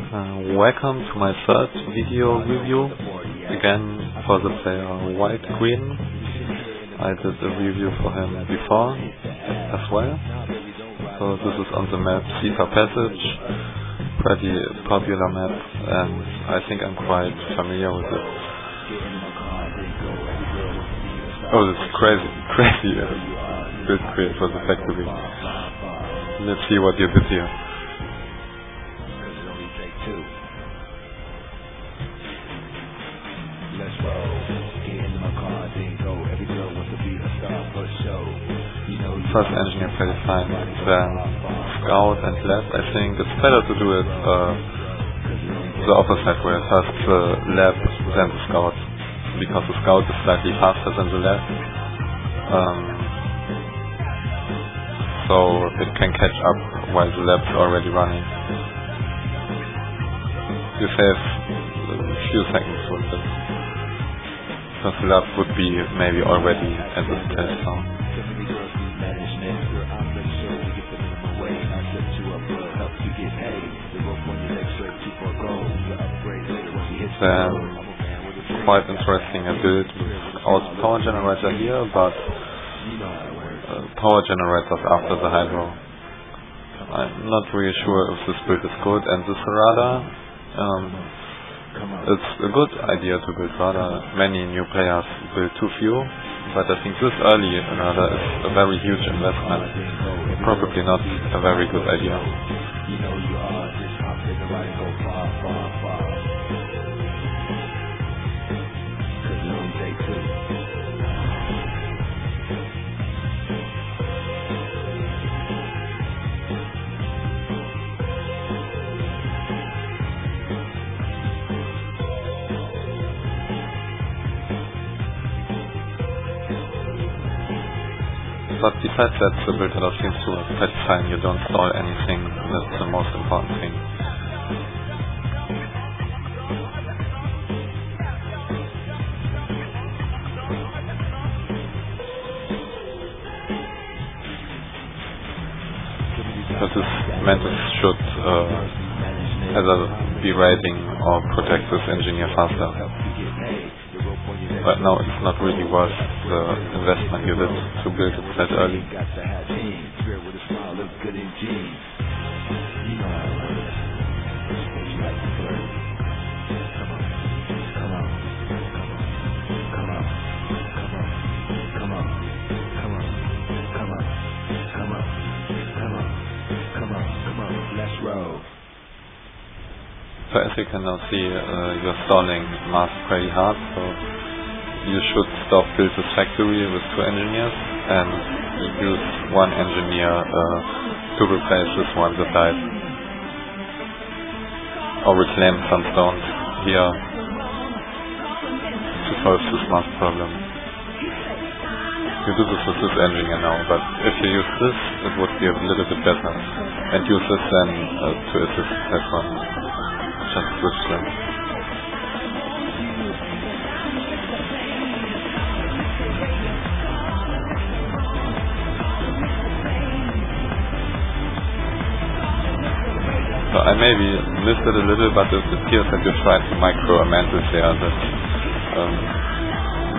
Welcome to my third video review, again for the player White Green. I did a review for him before as well. So this is on the map Theta Passage, pretty popular map, and I think I'm quite familiar with it. Oh, this is crazy build create for the factory. Let's see what you did here. First engineer pretty fine, then scout and lab. I think it's better to do it the opposite way. First the lab, then the scout, because the scout is slightly faster than the lab, so it can catch up while the lab is already running. You save a few seconds with this, because the lab would be maybe already at this place now. Then quite interesting a build without power generator here, but power generators after the hydro. I'm not really sure if this build is good, and this radar, it's a good idea to build radar. Many new players build too few, but I think this early radar is a very huge investment, probably not a very good idea. But besides that, the build order seems to work pretty fine. You don't stall anything, that's the most important thing. But this Mantis should either be raiding or protect this engineer faster. Right now it's not really worth the investment you did to build it that early. So as you can now see, you're stalling Mars pretty hard, so you should stop build this factory with 2 engineers and use 1 engineer to replace this one that died. Or reclaim some stones here to solve this Mars problem. You do this with this engineer now, but if you use this, it would be a little bit better. And use this then to assist that one. Just switch them. So I maybe missed it a little, but it appears that you tried to micro a Mantis there. That's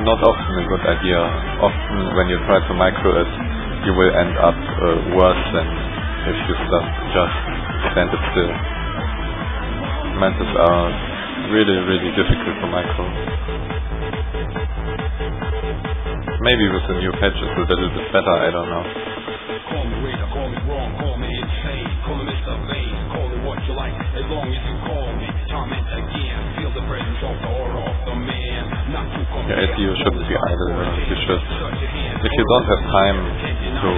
not often a good idea. Often when you try to micro it, you will end up worse than if you just stand it still. Mantis are really difficult to micro. Maybe with the new patch it's a little bit better, I don't know. Call me Raider, call me wrong, call me insane, call me Mr. Maze, call me what you like, as long as you call me. Torment again, feel the presence of the aura of the man. Not too yeah, you shouldn't be idle. You should, if you don't have time to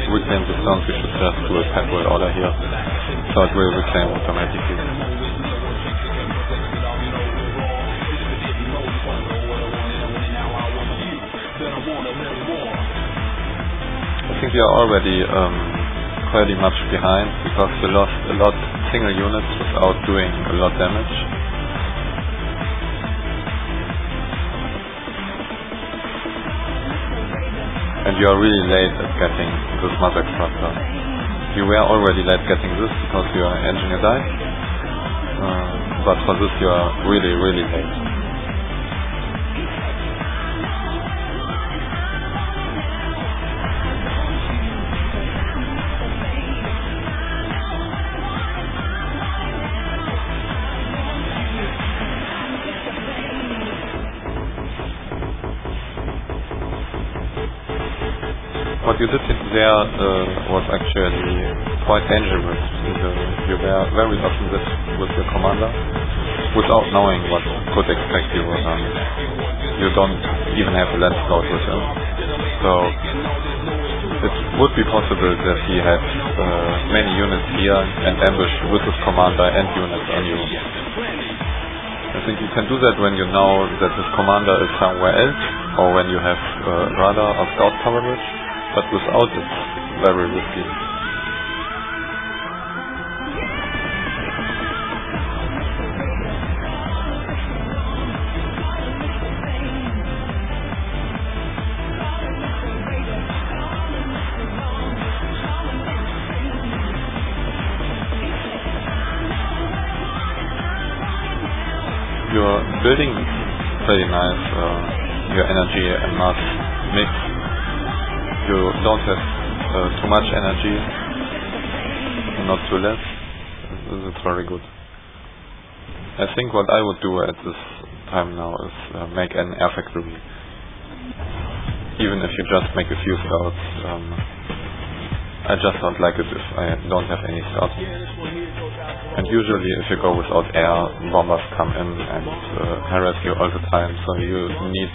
reclaim the stones, you should just do a patrol order here, so it will reclaim automatically. I think we are already pretty much behind, because we lost a lot single units without doing a lot damage. And you are really late at getting this mother extractor. You were already late getting this because your engineer died. but for this you are really, really late. What you did there was actually quite dangerous. You were very offensive with your commander without knowing what could expect you. You don't even have a land scout with him. So it would be possible that he had many units here and ambush with his commander and units on you. I think you can do that when you know that his commander is somewhere else, or when you have radar or scout coverage. But without it's very risky. You're building pretty nice your energy and mass mix. You don't have too much energy, not too less. This is very good. I think what I would do at this time now is make an air factory. Even if you just make a few scouts, I just don't like it if I don't have any scouts. And usually if you go without air, bombers come in and harass you all the time, so you need...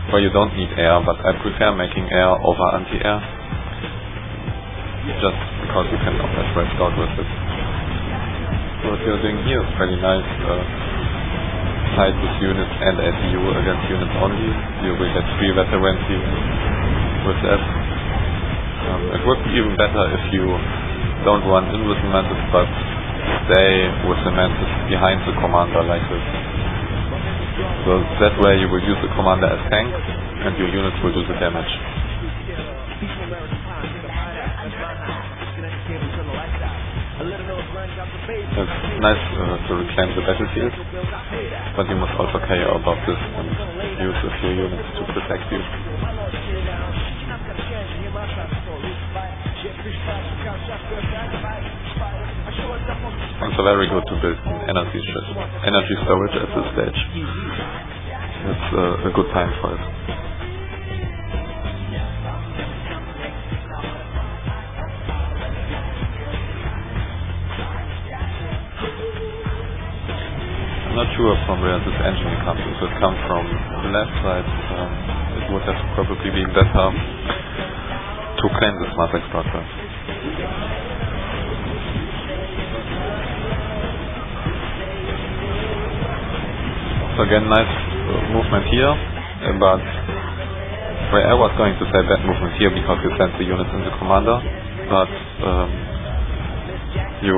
Well, you don't need air, but I prefer making air over anti-air, just because you can always spread out with it. So what you're doing here is pretty nice. Fight with units and SU against units only. You will get 3 veterancy with that. It would be even better if you don't run in with the Mantis, but stay with the Mantis behind the commander like this. So that way you will use the commander as tank and your units will do the damage. It's nice to reclaim the battlefield, but you must also care about this and use a few units to protect you. It's very good to build energy storage at this stage. It's a good time for it. I'm not sure from where this engine comes. If it comes from the left side, it would have probably been better to claim the smart extractor. So again, nice movement here, but well, I was going to say bad movement here because you sent the units in the commander, but you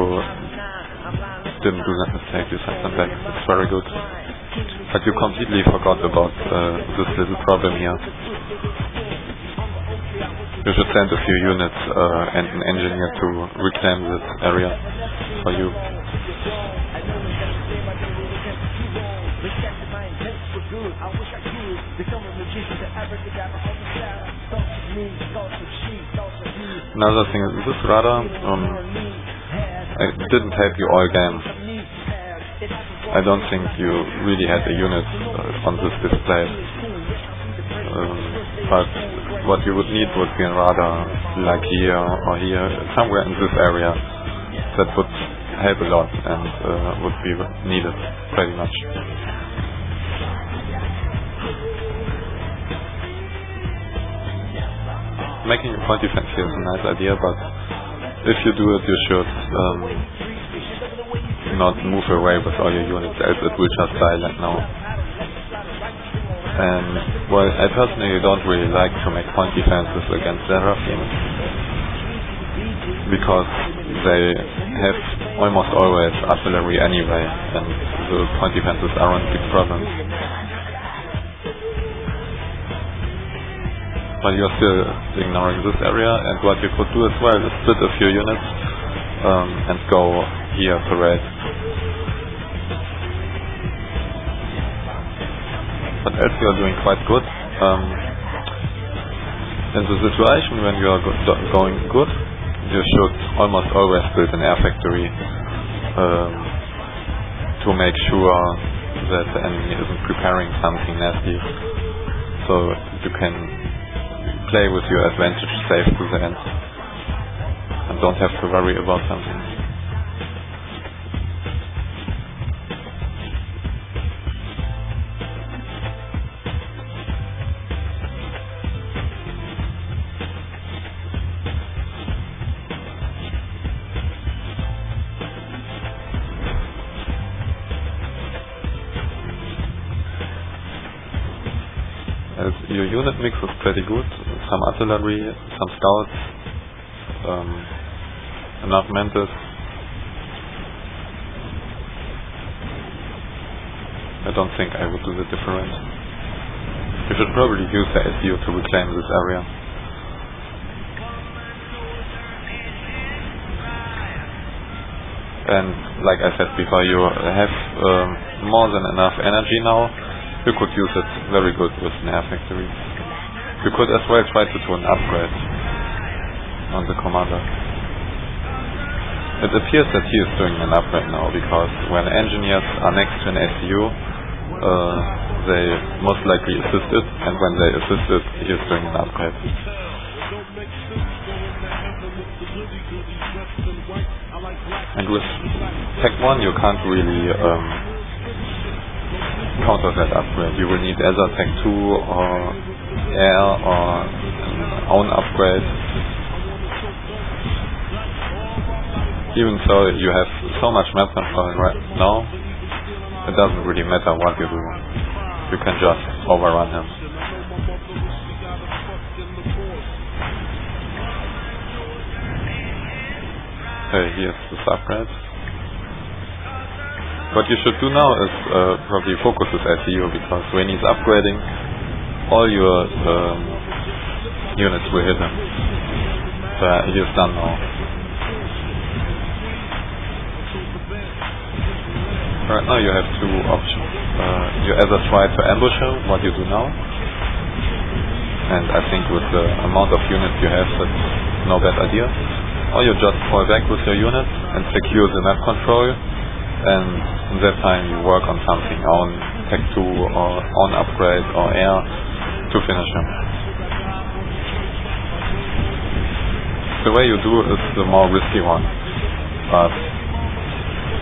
didn't do that mistake, you sent them back. It's very good. But you completely forgot about this little problem here. You should send a few units and an engineer to reclaim this area for you. Another thing is this radar I didn't help you all game. I don't think you really had a unit on this display. But what you would need would be a radar like here or here, somewhere in this area. That would help a lot and would be needed pretty much. Making a point defense here is a nice idea, but if you do it, you should not move away with all your units, else it will just die like now. And well, I personally don't really like to make point defenses against Seraphim, because they have almost always artillery anyway, and the point defenses aren't big problems. But you're still ignoring this area, and what you could do as well is split a few units and go here to raid. but else you are doing quite good. In the situation when you are going good, you should almost always build an air factory to make sure that the enemy isn't preparing something nasty, so you can play with your advantage safe to the end and don't have to worry about something. Your unit mix is pretty good. Some artillery, some scouts, enough mantis. I don't think I would do the different. You should probably use the SU to reclaim this area. And like I said before, you have more than enough energy now. You could use it very good with an air factory. You could as well try to do an upgrade on the commander. It appears that he is doing an upgrade now, because when engineers are next to an SU, they most likely assist it, and when they assist it, he is doing an upgrade. And with Tech 1 you can't really counter that upgrade. You will need either Tech 2 or air or an own upgrade. Even so, you have so much map control right now, it doesn't really matter what you do. You can just overrun him. Okay, here's this upgrade. What you should do now is probably focus with SEU, because when he's upgrading, all your units will hit him. So he is done now. Right now you have two options. You either try to ambush him, what you do now, and I think with the amount of units you have, that's no bad idea. Or you just fall back with your units and secure the map control, and in that time you work on something, on Tech 2 or on upgrade or air to finish him. The way you do is the more risky one, but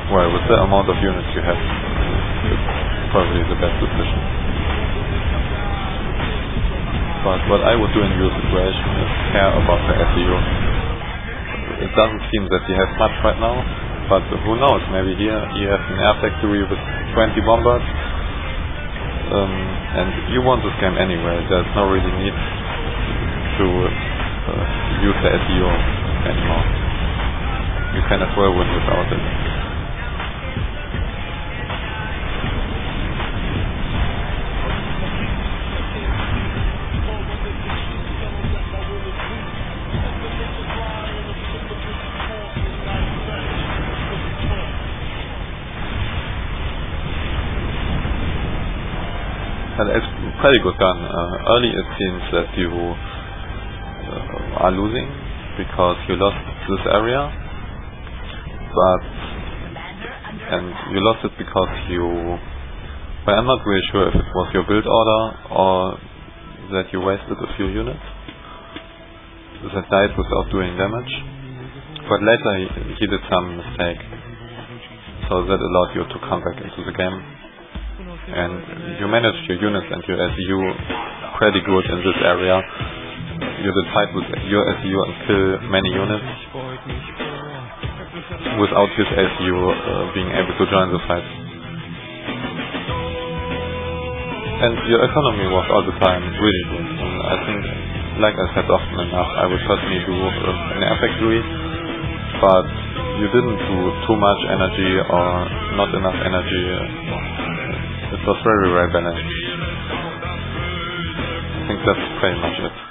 well, with the amount of units you have, it's probably the best decision. But what I would do in your situation is care about the SEU. It doesn't seem that he has much right now, but who knows, maybe here he has an air factory with 20 bombers, and you want this game anyway. There's no really need to use the SEU anymore. You can as well win without it. It's pretty good done. Early it seems that you are losing because you lost this area, and you lost it because well, I'm not really sure if it was your build order or that you wasted a few units that died without doing damage, but later he did some mistake, so that allowed you to come back into the game. And you managed your units and your SEU pretty good in this area. You did fight with your SEU and kill many units without his SEU being able to join the fight. And your economy was all the time really good. And I think, like I said often enough, I would personally do an air factory, but you didn't do too much energy or not enough energy. It was very well balanced. I think that's pretty much it.